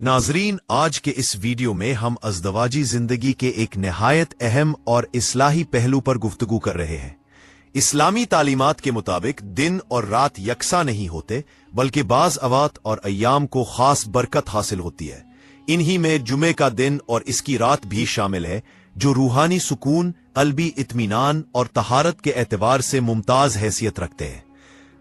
नाजरीन, आज के इस वीडियो में हम अज़दवाजी जिंदगी के एक नहायत अहम और इस्लाही पहलू पर गुफ्तगू कर रहे हैं। इस्लामी तालीमात के मुताबिक दिन और रात यकसा नहीं होते, बल्कि बाज अवात और अय्याम को खास बरकत हासिल होती है। इन्हीं में जुमे का दिन और इसकी रात भी शामिल है, जो रूहानी सुकून, क़ल्बी इत्मीनान और तहारत के एतबार से मुमताज हैसियत रखते हैं।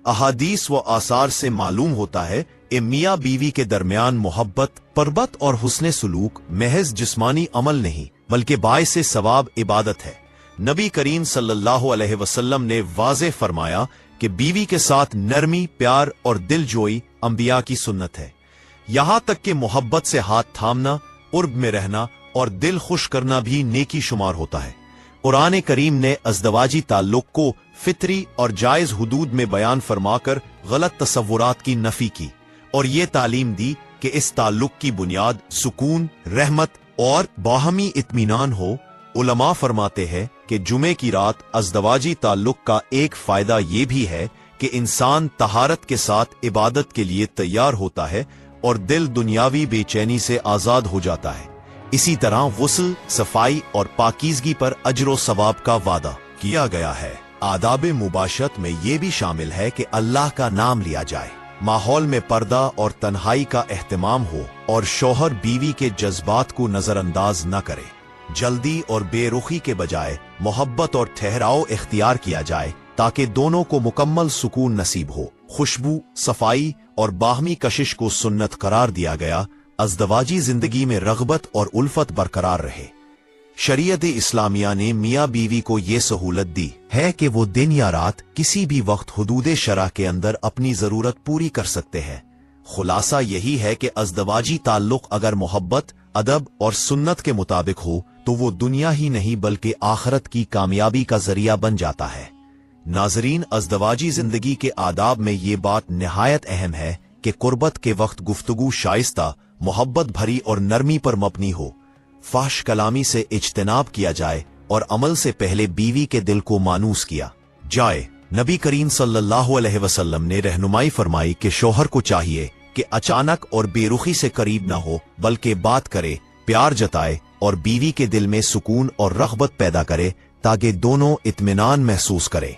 अहादीस व आसार से मालूम होता है कि मियाँ बीवी के दरमियान मोहब्बत, परबत और हुस्ने सुलूक महज जिस्मानी अमल नहीं, बल्कि बाइसे सवाब इबादत है। नबी करीम सल्लल्लाहु अलैहि वसल्लम ने वाज़े फरमाया कि बीवी के साथ नरमी, प्यार और दिलजोई अंबिया की सुन्नत है। यहाँ तक कि मोहब्बत से हाथ थामना, उर्ब में रहना और दिल खुश करना भी नेकी शुमार होता है। कुरान करीम ने अज़दवाजी ताल्लुक को फितरी और जायज हुदूद में बयान फरमाकर गलत तसव्वुरात की नफी की और ये तालीम दी कि इस ताल्लुक की बुनियाद सुकून, रहमत और बाहमी इत्मीनान हो। उलमा फरमाते हैं कि जुमे की रात अज़दवाजी ताल्लुक का एक फायदा ये भी है कि इंसान तहारत के साथ इबादत के लिए तैयार होता है और दिल दुनियावी बेचैनी से आजाद हो जाता है। इसी तरह गुस्ल, सफाई और पाकीज़गी पर अजर सवाब का वादा किया गया है। आदाब मुबाशरत में ये भी शामिल है कि अल्लाह का नाम लिया जाए, माहौल में पर्दा और तन्हाई का एहतमाम हो और शौहर बीवी के जज्बात को नजरअंदाज न करे। जल्दी और बेरुखी के बजाय मोहब्बत और ठहराव इख्तियार किया जाए ताकि दोनों को मुकम्मल सुकून नसीब हो। खुशबू, सफाई और बाहमी कशिश को सुन्नत करार दिया गया। अज़दवाजी जिंदगी में रग़बत और उल्फत बरकरार रहे। शरीयत इस्लामिया ने मियाँ बीवी को ये सहूलत दी है कि वो दिन या रात किसी भी वक्त हुदूद शरअ के अंदर अपनी जरूरत पूरी कर सकते हैं। खुलासा यही है कि अज़दवाजी ताल्लुक अगर मोहब्बत, अदब और सुन्नत के मुताबिक हो तो वो दुनिया ही नहीं बल्कि आखिरत की कामयाबी का जरिया बन जाता है। नाजरीन, अज़दवाजी जिंदगी के आदाब में ये बात निहायत अहम है कि कुर्बत के वक्त गुफ्तगू शाइस्ता, मोहब्बत भरी और नरमी पर मबनी हो। फाश कलामी से इज्तनाब किया जाए और अमल से पहले बीवी के दिल को मानूस किया जाए। नबी करीम सल्लल्लाहु अलैहि वसल्लम ने रहनुमाई फरमाई कि शौहर को चाहिए कि अचानक और बेरुखी से करीब न हो, बल्कि बात करे, प्यार जताए और बीवी के दिल में सुकून और रग़बत पैदा करे ताकि दोनों इत्मीनान महसूस करे।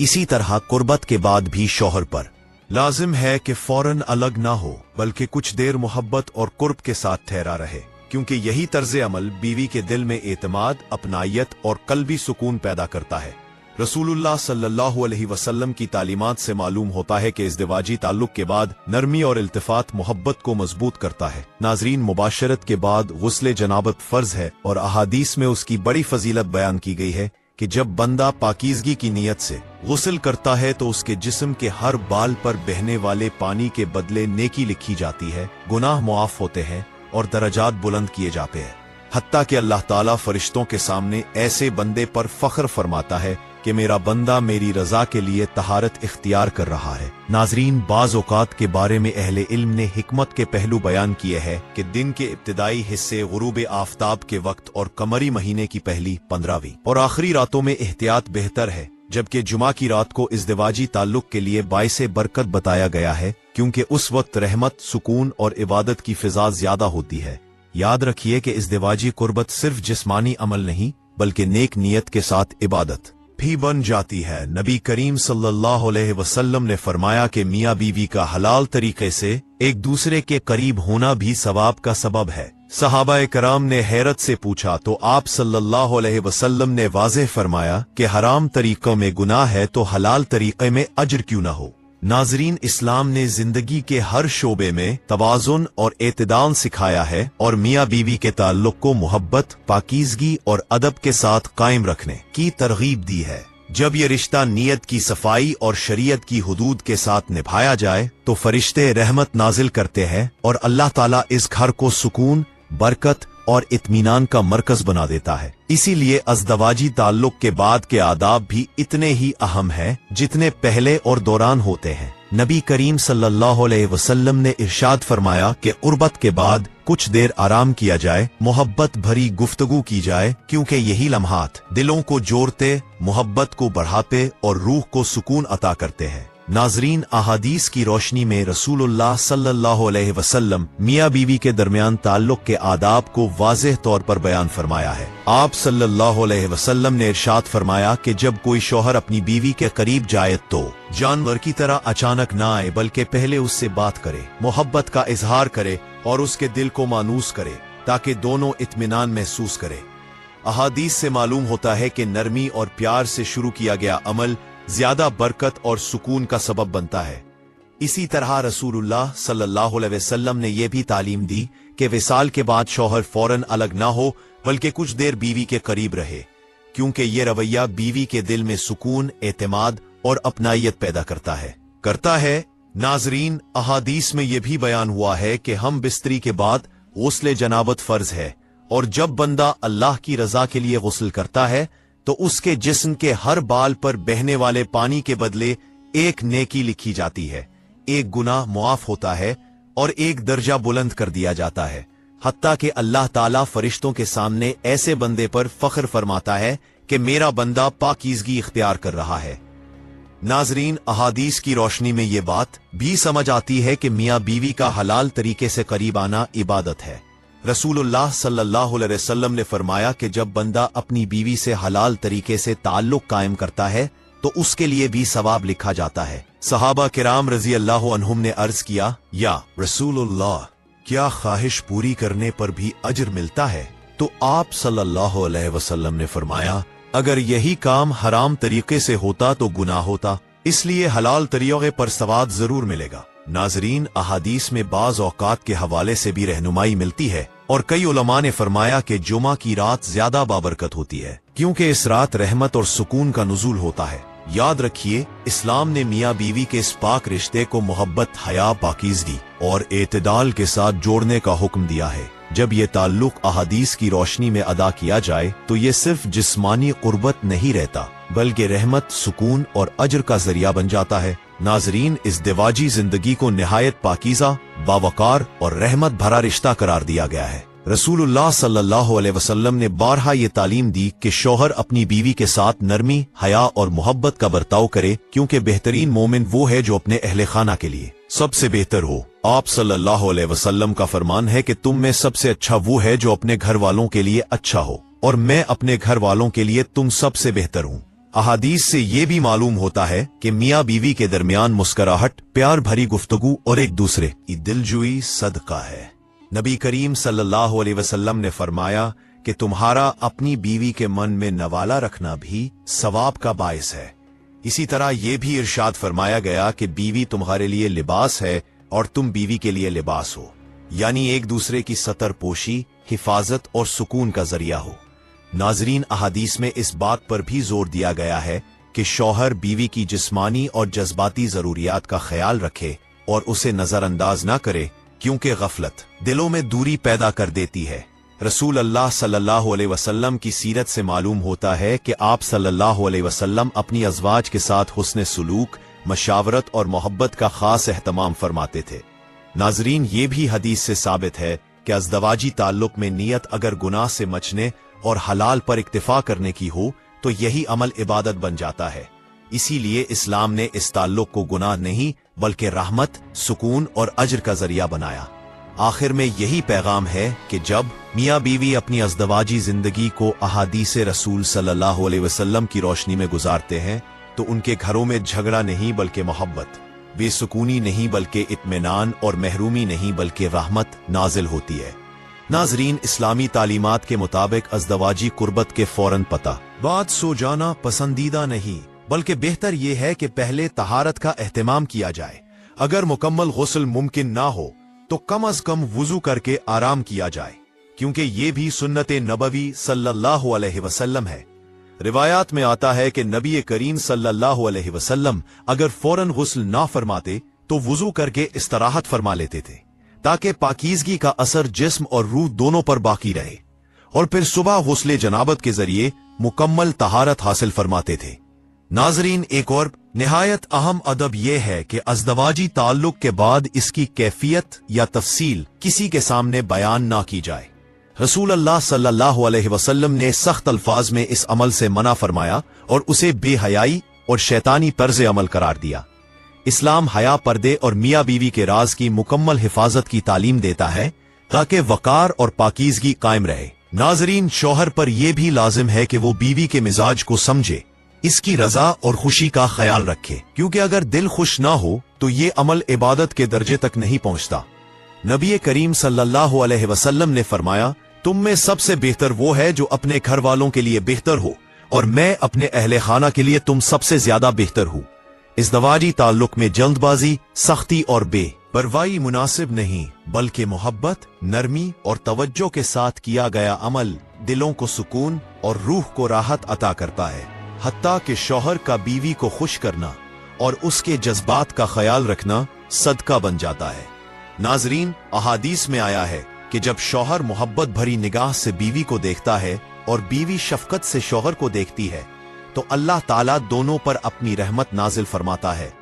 इसी तरह कुर्बत के बाद भी शौहर पर लाजिम है कि फौरन अलग ना हो, बल्कि कुछ देर मोहब्बत और कुर्ब के साथ ठहरा रहे, क्योंकि यही तर्ज अमल बीवी के दिल में एतमाद, अपनायत और कल्बी सुकून पैदा करता है। रसूलुल्लाह सल्लल्लाहु अलैहि वसल्लम की तालीमात से मालूम होता है कि इज़दवाजी ताल्लुक के बाद नरमी और इल्तिफात मोहब्बत को मजबूत करता है। नाजरीन, मुबाशरत के बाद गुस्ले जनाबत फर्ज है और अहादीस में उसकी बड़ी फजीलत बयान की गई है कि जब बंदा पाकीज़गी की नीयत से गुस्ल करता है तो उसके जिस्म के हर बाल पर बहने वाले पानी के बदले नेकी लिखी जाती है, गुनाह मुआफ होते हैं और दरजात बुलंद किए जाते हैं। हत्ता कि अल्लाह ताला फरिश्तों के सामने ऐसे बंदे पर फख्र फरमाता है कि मेरा बंदा मेरी रजा के लिए तहारत इख्तियार कर रहा है। नाजरीन, बाज़ औक़ात के बारे में अहले इल्म ने हिकमत के पहलू बयान किए हैं कि दिन के इब्तिदाई हिस्से गुरूब आफताब के वक्त और कमरी महीने की पहली 15वीं और आखिरी रातों में एहतियात बेहतर है, जबकि जुमा की रात को इज़दवाजी ताल्लुक के लिए बाइसे बरकत बताया गया है, क्योंकि उस वक्त रहमत, सुकून और इबादत की फिजा ज्यादा होती है। याद रखिए कि इज़दवाजी कुर्बत सिर्फ जिस्मानी अमल नहीं, बल्कि नेक नियत के साथ इबादत भी बन जाती है। नबी करीम सल्लल्लाहु अलैहि वसल्लम ने फरमाया कि मियाँ बीवी का हलाल तरीके से एक दूसरे के करीब होना भी सवाब का सबब है। सहाबाए कराम ने हैरत से पूछा तो आप सल्लल्लाहु अलैहि वसल्लम ने वाज़ेह फरमाया कि हराम तरीकों में गुनाह है तो हलाल तरीके में अज्र क्यों न हो। नाजरीन, इस्लाम ने जिंदगी के हर शोबे में तवाज़ुन और एतदाल सिखाया है और मियाँ बीवी के ताल्लुक को मोहब्बत, पाकीज़गी और अदब के साथ कायम रखने की तरगीब दी है। जब ये रिश्ता नियत की सफाई और शरीयत की हुदूद के साथ निभाया जाए तो फरिश्ते रहमत नाजिल करते हैं और अल्लाह ताला इस घर को सुकून, बरकत और इत्मीनान का मरकज बना देता है। इसीलिए अज़दवाजी ताल्लुक के बाद के आदाब भी इतने ही अहम हैं जितने पहले और दौरान होते हैं। नबी करीम सल्लल्लाहु अलैहि वसल्लम ने इरशाद फरमाया कि उर्बत के बाद कुछ देर आराम किया जाए, मोहब्बत भरी गुफ्तगू की जाए, क्योंकि यही लम्हात दिलों को जोड़ते, मोहब्बत को बढ़ाते और रूह को सुकून अता करते हैं। नाजरीन, अहादीस की रोशनी में रसूलुल्लाह सल्लल्लाहु अलैहि वसल्लम मियाँ बीवी के दरमियान ताल्लुक के आदाब को वाज़ेह तौर पर बयान फरमाया है। आप सल्लल्लाहु अलैहि वसल्लम ने इरशाद फरमाया कि जब कोई शौहर अपनी बीवी के करीब जाए तो जानवर की तरह अचानक ना आए, बल्कि पहले उससे बात करे, मोहब्बत का इजहार करे और उसके दिल को मानूस करे, ताकि दोनों इत्मीनान महसूस करे। अहादीस से मालूम होता है कि नरमी और प्यार से शुरू किया गया अमल ज्यादा बरकत और सुकून का सबब बनता है। इसी तरह रसूलुल्लाह सल्लल्लाहु अलैहि वसल्लम ने यह भी तालीम दी कि विसाल के बाद शौहर फौरन अलग ना हो, बल्कि कुछ देर बीवी के करीब रहे, क्योंकि ये रवैया बीवी के दिल में सुकून, एतमाद और अपनाइयत पैदा करता है। नाजरीन, अहादीस में यह भी बयान हुआ है कि हम बिस्तरी के बाद गुस्ल जनाबत फर्ज है, और जब बंदा अल्लाह की रजा के लिए गुस्ल करता है तो उसके जिस्म के हर बाल पर बहने वाले पानी के बदले एक नेकी लिखी जाती है, एक गुनाह मुआफ होता है और एक दर्जा बुलंद कर दिया जाता है। हत्ता कि अल्लाह ताला फरिश्तों के सामने ऐसे बंदे पर फख्र फरमाता है कि मेरा बंदा पाकीज़गी इख्तियार कर रहा है। नाजरीन, अहादीस की रोशनी में ये बात भी समझ आती है कि मियाँ बीवी का हलाल तरीके से करीब आना इबादत है। रसूलुल्लाह सल्लल्लाहु अलैहि वसल्लम ने फरमाया कि जब बंदा अपनी बीवी से हलाल तरीके से ताल्लुक कायम करता है तो उसके लिए भी सवाब लिखा जाता है। सहाबा किराम रजी अल्लाह अन्हुम ने अर्ज किया, या रसूलुल्लाह, क्या ख्वाहिश पूरी करने पर भी अजर मिलता है? तो आप सल्लल्लाहु अलैहि वसल्लम ने फरमाया, अगर यही काम हराम तरीके से होता तो गुनाह होता, इसलिए हलाल तरीके पर सवाब जरूर मिलेगा। नाजरीन, अहादीस में बाज औकात के हवाले से भी रहनुमाई मिलती है और कई उलमा ने फरमाया कि जुमा की रात ज्यादा बाबरकत होती है, क्योंकि इस रात रहमत और सुकून का नुज़ूल होता है। याद रखिए, इस्लाम ने मियाँ बीवी के इस पाक रिश्ते को मोहब्बत, हया, पाकीज़गी और एतदाल के साथ जोड़ने का हुक्म दिया है। जब ये ताल्लुक अहादीस की रोशनी में अदा किया जाए तो ये सिर्फ जिस्मानी कुर्बत नहीं रहता, बल्कि रहमत, सुकून और अजर का जरिया बन जाता है। नाजरीन, इस दिवाजी जिंदगी को निहायत पाकीज़ा, बावकार और रहमत भरा रिश्ता करार दिया गया है। रसूलुल्लाह सल्लल्लाहु अलैहि वसल्लम ने बारहा ये तालीम दी कि शौहर अपनी बीवी के साथ नरमी, हया और मोहब्बत का बर्ताव करे, क्योंकि बेहतरीन मोमिन वो है जो अपने अहले खाना के लिए सबसे बेहतर हो। आप सल्लल्लाहु अलैहि वसल्लम का फरमान है कि तुम में सबसे अच्छा वो है जो अपने घर वालों के लिए अच्छा हो, और मैं अपने घर वालों के लिए तुम सबसे बेहतर हूँ। अहादीस से ये भी मालूम होता है कि मियाँ बीवी के दरमियान मुस्कुराहट, प्यार भरी गुफ्तगू और एक दूसरे की दिलजुई सदका है। नबी करीम सल्लल्लाहु अलैहि वसल्लम ने फरमाया कि तुम्हारा अपनी बीवी के मन में नवाला रखना भी सवाब का बायस है। इसी तरह यह भी इरशाद फरमाया गया कि बीवी तुम्हारे लिए लिबास है और तुम बीवी के लिए लिबास हो, यानी एक दूसरे की सतर पोशी, हिफाजत और सुकून का जरिया हो। नाजरीन, अहादीस में इस बात पर भी जोर दिया गया है कि शौहर बीवी की जिस्मानी और जज्बाती जरूरियात का ख्याल रखे और उसे नजरअंदाज न करे, क्योंकि गफलत दिलों में दूरी पैदा कर देती है। रसूल अल्लाह सल्लल्लाहु अलैहि वसल्लम की सीरत से मालूम होता है कि आप सल्लल्लाहु अलैहि वसल्लम अपनी अज़वाज के साथ हुस्न सुलूक, मशावरत और मोहब्बत का खास एहतमाम फरमाते थे। नाजरीन, ये भी हदीस से साबित है कि अज़दवाजी ताल्लुक में नियत अगर गुनाह से बचने और हलाल पर इक्तिफा करने की हो तो यही अमल इबादत बन जाता है। इसीलिए इस्लाम ने इस ताल्लुक को गुनाह नहीं बल्कि रहमत, सुकून और अजर का जरिया बनाया। आखिर में यही पैगाम है कि जब मियाँ बीवी अपनी अज़दवाजी जिंदगी को अहादीस रसूल सल्लल्लाहु अलैहि वसल्लम की रोशनी में गुजारते हैं तो उनके घरों में झगड़ा नहीं बल्कि मोहब्बत, बेसुकूनी नहीं बल्कि इत्मीनान और महरूमी नहीं बल्कि रहमत नाजिल होती है। नाजरीन, इस्लामी तालीमात के मुताबिक अज़दवाजी कुर्बत के फौरन पता बाद सो जाना पसंदीदा नहीं, बल्कि बेहतर यह है कि पहले तहारत का एहतमाम किया जाए। अगर मुकम्मल गुस्ल मुमकिन ना हो तो कम अज कम वुजू करके आराम किया जाए, क्योंकि ये भी सुन्नत नबवी सल्लल्लाहु अलैहि वसल्लम है। रिवायात में आता है कि नबी करीम सल्लल्लाहु अलैहि वसल्लम अगर फौरन गुस्ल ना फरमाते तो वुजू करके इस्तराहत फरमा लेते थे, ताकि पाकीज़गी का असर जिस्म और रूह दोनों पर बाकी रहे, और फिर सुबह गुस्ले जनाबत के जरिए मुकम्मल तहारत हासिल फरमाते थे। नाजरीन, एक और निहायत अहम अदब यह है कि अज़दवाजी ताल्लुक के बाद इसकी कैफियत या तफसील किसी के सामने बयान ना की जाए। रसूल अल्लाह सल्लल्लाहु अलैहि वसल्लम ने सख्त अल्फाज में इस अमल से मना फरमाया और उसे बेहयाई और शैतानी तर्ज अमल करार दिया। इस्लाम हया, पर्दे और मियाँ बीवी के राज की मुकम्मल हिफाजत की तालीम देता है ताकि वकार और पाकीज़गी कायम रहे। नाजरीन, शौहर पर यह भी लाजिम है कि वो बीवी के मिजाज को समझे, इसकी रजा और खुशी का ख्याल रखे, क्योंकि अगर दिल खुश ना हो तो ये अमल इबादत के दर्जे तक नहीं पहुंचता। नबी करीम सल्लल्लाहु अलैहि वसल्लम ने फरमाया, तुम में सबसे बेहतर वो है जो अपने घर वालों के लिए बेहतर हो, और मैं अपने अहले खाना के लिए तुम सबसे ज्यादा बेहतर हूँ। इज़्दवाजी ताल्लुक में जल्दबाजी, सख्ती और बेपरवाही मुनासिब नहीं, बल्कि मोहब्बत, नरमी और तवज्जो के साथ किया गया अमल दिलों को सुकून और रूह को राहत अता करता है। हत्ता कि शौहर का बीवी को खुश करना और उसके जज्बात का ख्याल रखना सदका बन जाता है। नाजरीन, अहादीस में आया है कि जब शौहर मोहब्बत भरी निगाह से बीवी को देखता है और बीवी शफकत से शौहर को देखती है तो अल्लाह ताला दोनों पर अपनी रहमत नाजिल फरमाता है।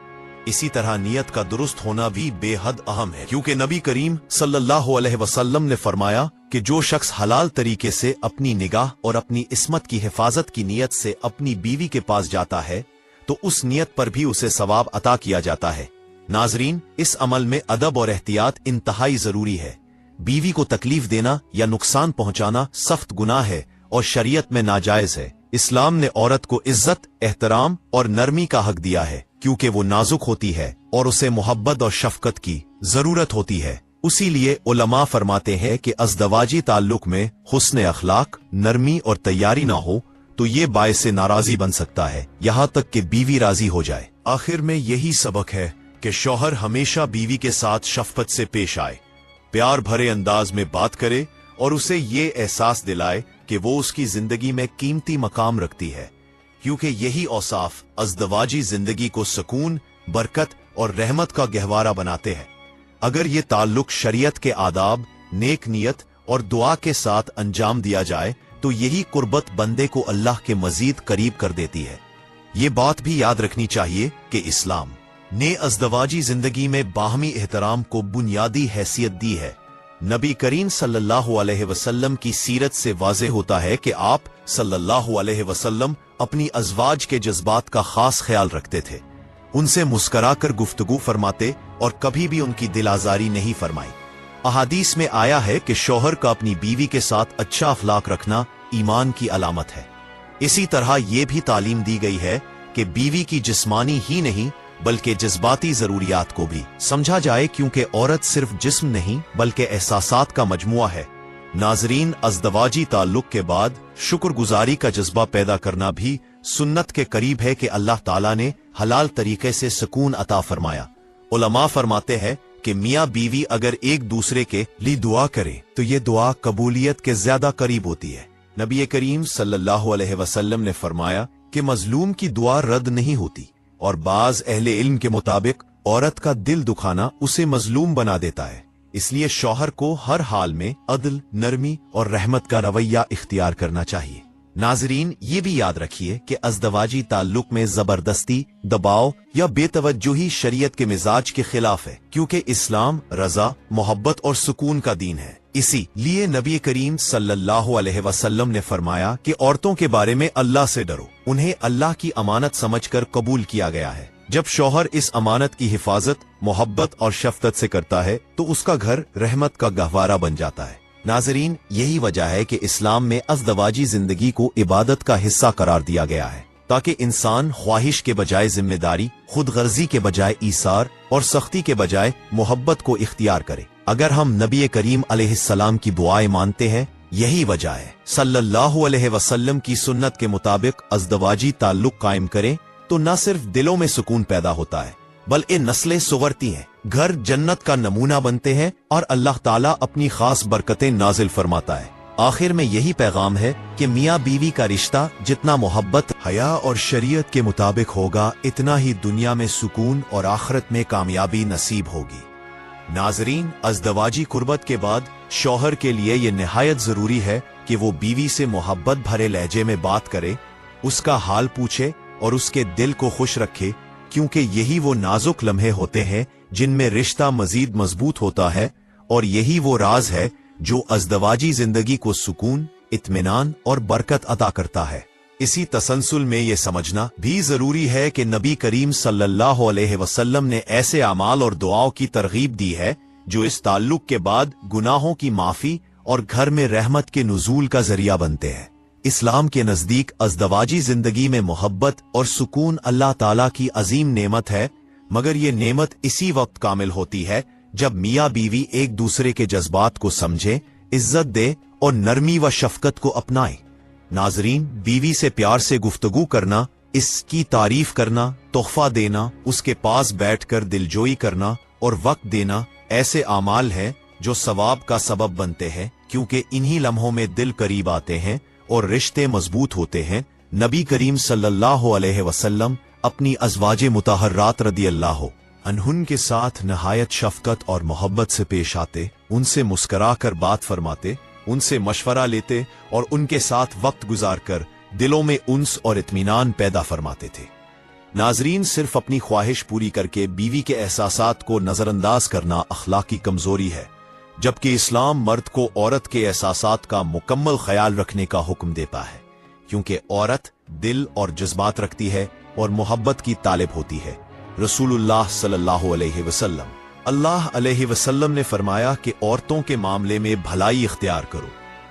इसी तरह नियत का दुरुस्त होना भी बेहद अहम है, क्योंकि नबी करीम सल्लल्लाहु अलैहि वसल्लम ने फरमाया कि जो शख्स हलाल तरीके से अपनी निगाह और अपनी इस्मत की हिफाजत की नियत से अपनी बीवी के पास जाता है तो उस नियत पर भी उसे सवाब अता किया जाता है। नाजरीन, इस अमल में अदब और एहतियात इंतहाई जरूरी है। बीवी को तकलीफ देना या नुकसान पहुंचाना सख्त गुनाह है और शरीयत में नाजायज है। इस्लाम ने औरत को इज्जत, एहतराम और नरमी का हक दिया है, क्योंकि वो नाजुक होती है और उसे मोहब्बत और शफकत की जरूरत होती है। उसी लिए उलमा फरमाते हैं कि अज़दवाजी ताल्लुक में हुस्न अखलाक, नरमी और तैयारी ना हो तो ये बायसे नाराजी बन सकता है, यहाँ तक कि बीवी राजी हो जाए। आखिर में यही सबक है कि शौहर हमेशा बीवी के साथ शफकत से पेश आए, प्यार भरे अंदाज में बात करे और उसे ये एहसास दिलाए कि वो उसकी जिंदगी में कीमती मकाम रखती है, क्योंकि यही औसाफ अज़दवाजी जिंदगी को सुकून, बरकत और रहमत का गहवारा बनाते हैं। अगर ये ताल्लुक शरीयत के आदाब, नेक नियत और दुआ के साथ अंजाम दिया जाए तो यही कुर्बत बंदे को अल्लाह के मजीद करीब कर देती है। ये बात भी याद रखनी चाहिए कि इस्लाम ने अज़दवाजी जिंदगी में बाहमी एहतराम को बुनियादी हैसियत दी है। नबी करीम सल्लल्लाहु अलैहि वसल्लम की सीरत से वाज़ेह होता है कि आप सल्लल्लाहु अलैहि वसल्लम अपनी अज़वाज के जज्बात का खास ख्याल रखते थे, उनसे मुस्कराकर गुफ्तगू फरमाते और कभी भी उनकी दिल आज़ारी नहीं फरमाई। अहादीस में आया है कि शौहर का अपनी बीवी के साथ अच्छा अखलाक रखना ईमान की अलामत है। इसी तरह ये भी तालीम दी गई है कि बीवी की जिस्मानी ही नहीं बल्कि जज्बाती जरूरियात को भी समझा जाए, क्योंकि औरत सिर्फ जिस्म नहीं बल्कि एहसासात का मजमुआ है। नाजरीन, अज़दवाजी ताल्लुक के बाद शुक्रगुजारी का जज्बा पैदा करना भी सुन्नत के करीब है कि अल्लाह ताला ने हलाल तरीके से सुकून अता फरमाया। उलमा फरमाते हैं कि मियाँ बीवी अगर एक दूसरे के लिए दुआ करें तो ये दुआ कबूलियत के ज्यादा करीब होती है। नबी करीम सल्लल्लाहु अलैहि वसल्लम ने फरमाया कि मजलूम की दुआ रद्द नहीं होती, और बाज अहले इल्म के मुताबिक औरत का दिल दुखाना उसे मजलूम बना देता है। इसलिए शौहर को हर हाल में अदल, नरमी और रहमत का रवैया इख्तियार करना चाहिए। नाजरीन, ये भी याद रखिए कि अज़दवाजी ताल्लुक में जबरदस्ती, दबाव या बेतवज्जुही शरीयत के मिजाज के खिलाफ है, क्योंकि इस्लाम रजा, मोहब्बत और सुकून का दीन है। इसी लिए नबी करीम सल्लल्लाहु अलैहि वसल्लम ने फरमाया कि औरतों के बारे में अल्लाह से डरो, उन्हें अल्लाह की अमानत समझकर कबूल किया गया है। जब शौहर इस अमानत की हिफाजत, मोहब्बत और शफकत से करता है तो उसका घर रहमत का गहवारा बन जाता है। नाजरीन, यही वजह है कि इस्लाम में अज़दवाजी जिंदगी को इबादत का हिस्सा करार दिया गया है, ताकि इंसान ख्वाहिश के बजाय जिम्मेदारी, खुद गर्जी के बजाय ईसार और सख्ती के बजाय मोहब्बत को इख्तियार करे। अगर हम नबी करीम अलैहिस्सलाम की दुआएं मानते हैं, यही वजह है सल्लल्लाहु अलैहि वसल्लम की सुन्नत के मुताबिक अज़दवाजी ताल्लुक कायम करें तो न सिर्फ दिलों में सुकून पैदा होता है बल्कि नस्लें सुवरती हैं, घर जन्नत का नमूना बनते हैं और अल्लाह ताला अपनी खास बरकतें नाजिल फरमाता है। आखिर में यही पैगाम है कि मियाँ बीवी का रिश्ता जितना मोहब्बत, हया और शरीयत के मुताबिक होगा, इतना ही दुनिया में सुकून और आखिरत में कामयाबी नसीब होगी। नाजरीन, अज़दवाजी कुर्बत के बाद शौहर के लिए यह निहायत जरूरी है कि वो बीवी से मोहब्बत भरे लहजे में बात करे, उसका हाल पूछे और उसके दिल को खुश रखे, क्योंकि यही वो नाजुक लम्हे होते हैं जिनमें रिश्ता मजीद मजबूत होता है, और यही वो राज है जो अज़दवाजी जिंदगी को सुकून, इत्मीनान और बरकत अता करता है। इसी तसलसल में ये समझना भी जरूरी है कि नबी करीम सल्लल्लाहु अलैहि वसल्लम ने ऐसे अमाल और दुआओं की तरगीब दी है जो इस ताल्लुक के बाद गुनाहों की माफी और घर में रहमत के नुज़ूल का जरिया बनते हैं। इस्लाम के नजदीक अज़दवाजी जिंदगी में मोहब्बत और सुकून अल्लाह ताला की अजीम नेमत है, मगर ये नेमत इसी वक्त कामिल होती है जब मियाँ बीवी एक दूसरे के जज्बात को समझे, इज्जत दे और नरमी व शफकत को अपनाए। नाजरीन, बीवी से प्यार से गुफ्तगू करना, इसकी तारीफ करना, तोहफा देना, उसके पास बैठकर दिलजोई करना और वक्त देना ऐसे आमाल हैं जो सवाब का सबब बनते हैं, क्योंकि इन्हीं लम्हों में दिल करीब आते हैं और रिश्ते मजबूत होते हैं। नबी करीम सल्लल्लाहु अलैहि वसल्लम अपनी अज़वाजे मुतहर्रात रदियल्लाहु अन्हुन के साथ नहायत शफकत और मोहब्बत से पेश आते, उनसे मुस्करा कर बात फरमाते, उनसे मशवरा लेते और उनके साथ वक्त गुजार कर दिलों में उन्स और इत्मीनान पैदा फरमाते थे। नाजरीन, सिर्फ अपनी ख्वाहिश पूरी करके बीवी के एहसासात को नजरअंदाज करना अखलाकी कमजोरी है, जबकि इस्लाम मर्द को औरत के एहसासात का मुकम्मल ख्याल रखने का हुक्म देता है, क्योंकि औरत दिल और जज्बात रखती है और मोहब्बत की तालिब होती है। रसूलुल्लाह सल्लल्लाहु अलैहि वसल्लम अल्लाह अलैहि वसल्लम ने फरमाया कि औरतों के मामले में भलाई इख्तियार करो,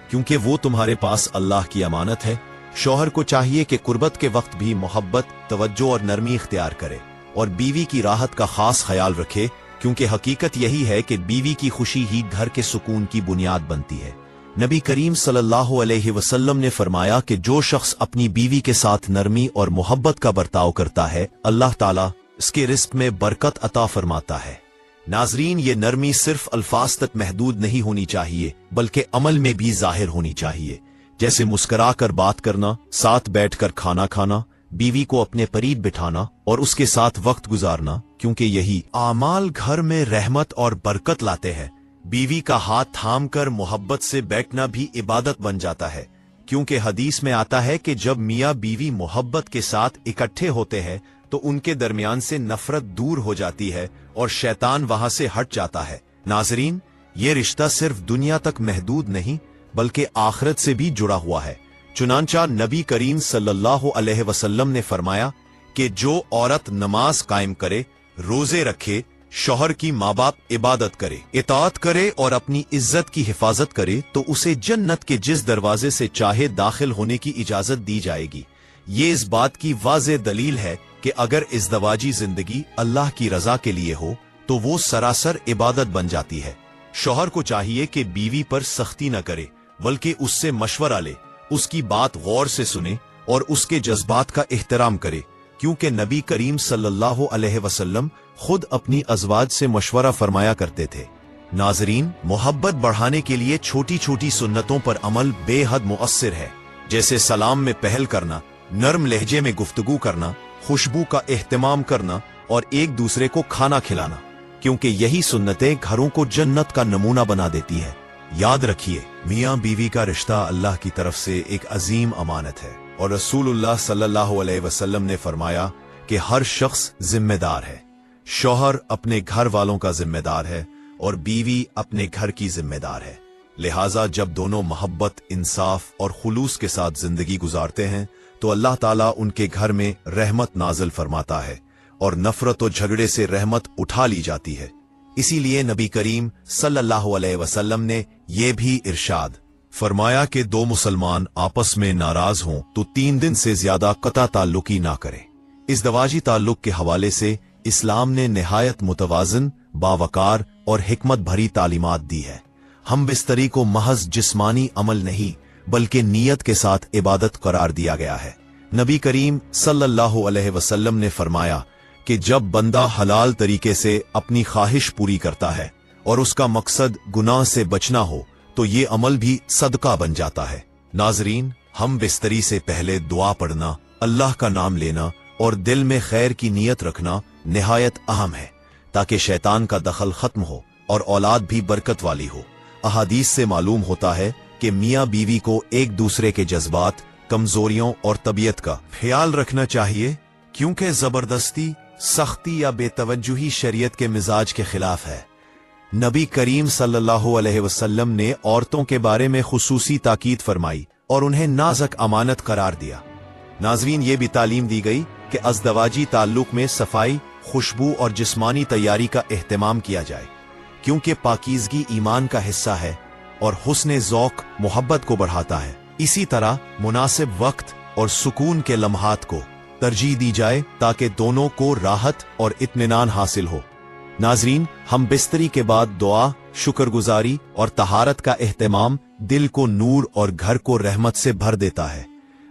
क्योंकि वो तुम्हारे पास अल्लाह की अमानत है। शौहर को चाहिए कि कुर्बत के वक्त भी मोहब्बत, तवज्जो और नरमी इख्तियार करे और बीवी की राहत का खास ख्याल रखे, क्योंकि हकीकत यही है कि बीवी की खुशी ही घर के सुकून की बुनियाद बनती है। नबी करीम सल्लल्लाहु अलैहि वसल्लम ने फरमाया कि जो शख्स अपनी बीवी के साथ नरमी और मोहब्बत का बर्ताव करता है, अल्लाह ताला इसके रिस्क में बरकत अता फरमाता है। नाजरीन, ये नरमी सिर्फ अल्फाज तक महदूद नहीं होनी चाहिए, बल्कि अमल में भी जाहिर होनी चाहिए, जैसे मुस्करा कर बात करना, साथ बैठकर खाना खाना, बीवी को अपने करीब बिठाना और उसके साथ वक्त गुजारना, क्योंकि यही आमाल घर में रहमत और बरकत लाते हैं। बीवी का हाथ थाम कर मोहब्बत से बैठना भी इबादत बन जाता है, क्योंकि हदीस में आता है कि जब मियाँ बीवी मोहब्बत के साथ इकट्ठे होते हैं तो उनके दरमियान से नफरत दूर हो जाती है और शैतान वहां से हट जाता है। नाजरीन, ये रिश्ता सिर्फ दुनिया तक महदूद नहीं बल्कि आखिरत से भी जुड़ा हुआ है। चुनांचा नबी करीम सल्लल्लाहु अलैहि वसल्लम ने फरमाया कि जो औरत नमाज कायम करे, रोजे रखे, शौहर की माँ बाप इबादत करे, इताअत करे और अपनी इज्जत की हिफाजत करे, तो उसे जन्नत के जिस दरवाजे से चाहे दाखिल होने की इजाजत दी जाएगी। ये इस बात की वाज़ेह दलील है कि अगर इज़्दवाजी जिंदगी अल्लाह की रजा के लिए हो तो वो सरासर इबादत बन जाती है। शौहर को चाहिए कि बीवी पर सख्ती न करे, बल्कि उससे मशवरा ले, उसकी बात गौर से सुने और उसके जज्बात का एहतराम करे, क्योंकि नबी करीम सल्लल्लाहु अलैहि वसल्लम खुद अपनी अज़वाज से मशवरा फरमाया करते थे। नाजरीन, मोहब्बत बढ़ाने के लिए छोटी छोटी सुन्नतों पर अमल बेहद मुअस्सिर है, जैसे सलाम में पहल करना, नर्म लहजे में गुफ्तगू करना, खुशबू का एहतमाम करना और एक दूसरे को खाना खिलाना, क्योंकि यही सुन्नतें घरों को जन्नत का नमूना बना देती है। याद रखिए, मियाँ बीवी का रिश्ता अल्लाह की तरफ से एक अजीम अमानत है और रसूलुल्लाह सल्लल्लाहु अलैहि वसल्लम ने फरमाया कि हर शख्स जिम्मेदार है। शौहर अपने घर वालों का जिम्मेदार है और बीवी अपने घर की जिम्मेदार है। लिहाजा जब दोनों मोहब्बत, इंसाफ और खुलूस के साथ जिंदगी गुजारते हैं तो अल्लाह ताला उनके घर में रहमत नाजिल फरमाता है और नफरत और झगड़े से रहमत उठा ली जाती है। इसीलिए नबी करीम सल्लल्लाहु अलैहि वसल्लम ने यह भी इरशाद फरमाया कि दो मुसलमान आपस में नाराज हों तो 3 दिन से ज्यादा कता ताल्लुकी ना करें। इज़्दवाजी ताल्लुक के हवाले से इस्लाम ने निहायत मुतवाज़िन, बावकार और हिकमत भरी तालीमात दी है। हम बिस्तरी को महज जिस्मानी अमल नहीं बल्कि नीयत के साथ इबादत करार दिया गया है। नबी करीम सल्लल्लाहु अलैहि वसल्लम ने फरमाया कि जब बंदा हलाल तरीके से अपनी ख्वाहिश पूरी करता है और उसका मकसद गुनाह से बचना हो तो ये अमल भी सदका बन जाता है। नाजरीन, हम बिस्तरी से पहले दुआ पढ़ना, अल्लाह का नाम लेना और दिल में खैर की नीयत रखना निहायत अहम है, ताकि शैतान का दखल खत्म हो और औलाद भी बरकत वाली हो। अहादीस से मालूम होता है कि मियाँ बीवी को एक दूसरे के जज्बात, कमजोरियों और तबीयत का ख्याल रखना चाहिए, क्योंकि जबरदस्ती, सख्ती या बेतवज्जुही शरीयत के मिजाज के खिलाफ है। नबी करीम सल्लल्लाहु अलैहि वसल्लम ने औरतों के बारे में खुसूसी ताकीद फरमाई और उन्हें नाज़क अमानत करार दिया। नाज़रीन, ये भी तालीम दी गई कि अज़दवाजी ताल्लुक में सफाई, खुशबू और जिस्मानी तैयारी का एहतमाम किया जाए, क्योंकि पाकीज़गी ईमान का हिस्सा है और हुस्न ज़ौक़ मोहब्बत को बढ़ाता है। इसी तरह मुनासिब वक्त और सुकून के लम्हात को तरजीह दी जाए ताकि दोनों को राहत और इत्मीनान हासिल हो। नाज़रीन, हम बिस्तरी के बाद दुआ, शुक्रगुजारी और तहारत का एहतमाम दिल को नूर और घर को रहमत से भर देता है।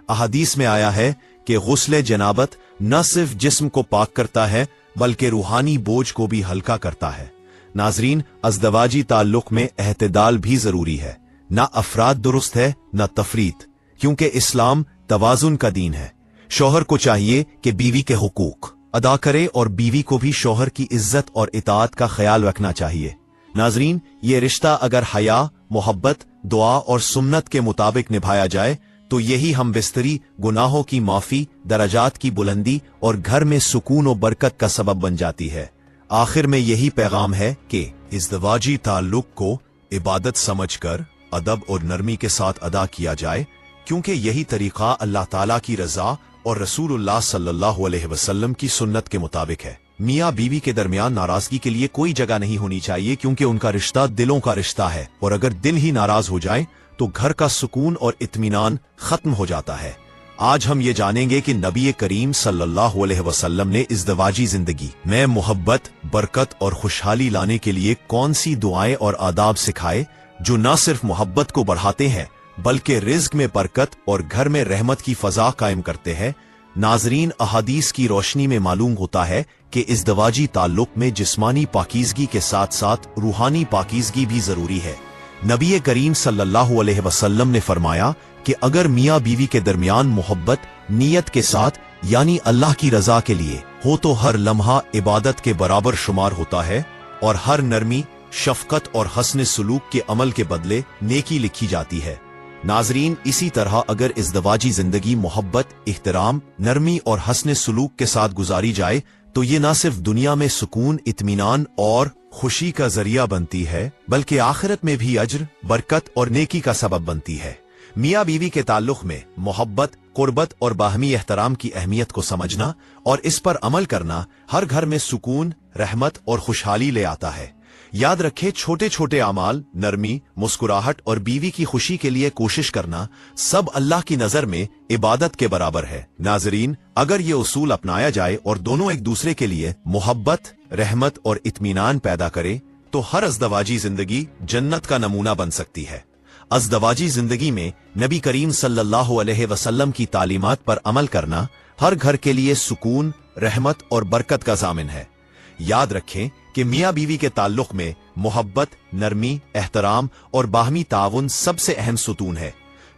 अहादीस में आया है कि गुस्ल जनाबत न सिर्फ जिस्म को पाक करता है बल्कि रूहानी बोझ को भी हल्का करता है। नाज़रीन, अज़दवाजी ताल्लुक में एहतिदाल भी जरूरी है। ना अफराद दुरुस्त है न तफरीत, क्योंकि इस्लाम तवाजुन का दीन है। शौहर को चाहिए कि बीवी के हुकूक अदा करे और बीवी को भी शौहर की इज्जत और इताअत का ख्याल रखना चाहिए। नाज़रीन, ये रिश्ता अगर हया, मोहब्बत, दुआ और सुन्नत के मुताबिक निभाया जाए तो यही हम बिस्तरी गुनाहों की माफी, दराजात की बुलंदी और घर में सुकून और बरकत का सबब बन जाती है। आखिर में यही पैगाम है कि इज़्दवाजी ताल्लुक को इबादत समझकर अदब और नरमी के साथ अदा किया जाए, क्योंकि यही तरीका अल्लाह ताला की रजा और रसूलुल्लाह सल्लल्लाहु अलैहि वसल्लम की सुन्नत के मुताबिक है। मियाँ बीवी के दरमियान नाराजगी के लिए कोई जगह नहीं होनी चाहिए, क्योंकि उनका रिश्ता दिलों का रिश्ता है और अगर दिल ही नाराज हो जाए तो घर का सुकून और इत्मीनान खत्म हो जाता है। आज हम ये जानेंगे कि नबी करीम सल्लल्लाहु अलैहि वसल्लम ने इज़्दवाजी जिंदगी में मोहब्बत, बरकत और खुशहाली लाने के लिए कौन सी दुआएं और आदाब सिखाए जो न सिर्फ मोहब्बत को बढ़ाते हैं बल्कि रिज़्क में बरकत और घर में रहमत की फजा कायम करते हैं। नाज़रीन, अहादीस की रोशनी में मालूम होता है कि इज़्दवाजी ताल्लुक में जिस्मानी पाकीज़गी के साथ साथ रूहानी पाकीज़गी भी जरूरी है। नबी करीम सल्लल्लाहु अलैहि वसल्लम ने फरमाया कि अगर मियाँ बीवी के दरमियान मोहब्बत नियत के साथ यानी अल्लाह की रजा के लिए हो तो हर लम्हा इबादत के बराबर शुमार होता है और हर नरमी, शफकत और हस्न सुलूक के अमल के बदले नेकी लिखी जाती है। नाज़रीन, इसी तरह अगर इज़्दवाजी जिंदगी मोहब्बत, इहतराम, नरमी और हस्न सुलूक के साथ गुजारी जाए तो ये न सिर्फ दुनिया में सुकून, इत्मीनान और खुशी का जरिया बनती है बल्कि आखिरत में भी अज्र, बरकत और नेकी का सबब बनती है। मियाँ बीवी के ताल्लुक में मोहब्बत, कुर्बत और बाहमी एहतराम की अहमियत को समझना और इस पर अमल करना हर घर में सुकून, रहमत और खुशहाली ले आता है। याद रखें, छोटे छोटे अमाल, नरमी, मुस्कुराहट और बीवी की खुशी के लिए कोशिश करना सब अल्लाह की नजर में इबादत के बराबर है। नाज़रीन, अगर ये उसूल अपनाया जाए और दोनों एक दूसरे के लिए मोहब्बत, रहमत और इत्मीनान पैदा करे तो हर अज़दवाजी जिंदगी जन्नत का नमूना बन सकती है। अज़दवाजी जिंदगी में नबी करीम सल्लल्लाहु अलैहि वसल्लम की तालीमात पर अमल करना हर घर के लिए सुकून, रहमत और बरकत का ज़ामिन है। याद रखें कि मियाँ बीवी के ताल्लुक में मोहब्बत, नरमी, एहतराम और बाहमी ताउन सबसे अहम सुतून है।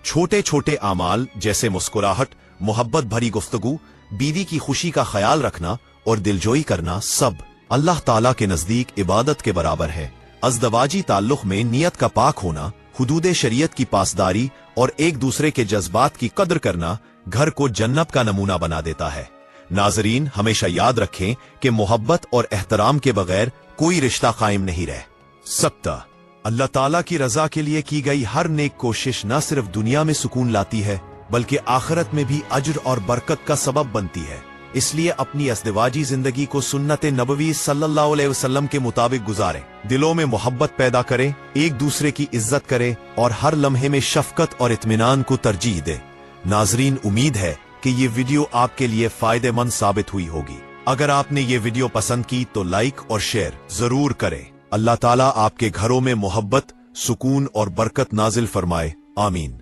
छोटे छोटे आमाल जैसे मुस्कुराहट, मोहब्बत भरी गुफ्तगू, बीवी की खुशी का ख्याल रखना और दिलजोई करना सब अल्लाह ताला के नजदीक इबादत के बराबर है। अज़दवाजी ताल्लुक में नियत का पाक होना, हुदूद शरीयत की पासदारी और एक दूसरे के जज्बात की कद्र करना घर को जन्नत का नमूना बना देता है। नाज़रीन, हमेशा याद रखें कि मोहब्बत और एहतराम के बगैर कोई रिश्ता कायम नहीं रह सकता। अल्लाह ताला की रजा के लिए की गई हर नेक कोशिश न सिर्फ दुनिया में सुकून लाती है बल्कि आखिरत में भी अज्र और बरकत का सबब बनती है। इसलिए अपनी अज़दवाजी जिंदगी को सुन्नत नबवी सल्लल्लाहु अलैहि वसल्लम के मुताबिक गुजारें, दिलों में मोहब्बत पैदा करें, एक दूसरे की इज्जत करें और हर लम्हे में शफकत और इत्मीनान को तरजीह दें। नाज़रीन, उम्मीद है कि ये वीडियो आपके लिए फायदेमंद साबित हुई होगी। अगर आपने ये वीडियो पसंद की तो लाइक और शेयर जरूर करें। अल्लाह ताला आपके घरों में मोहब्बत, सुकून और बरकत नाजिल फरमाए। आमीन।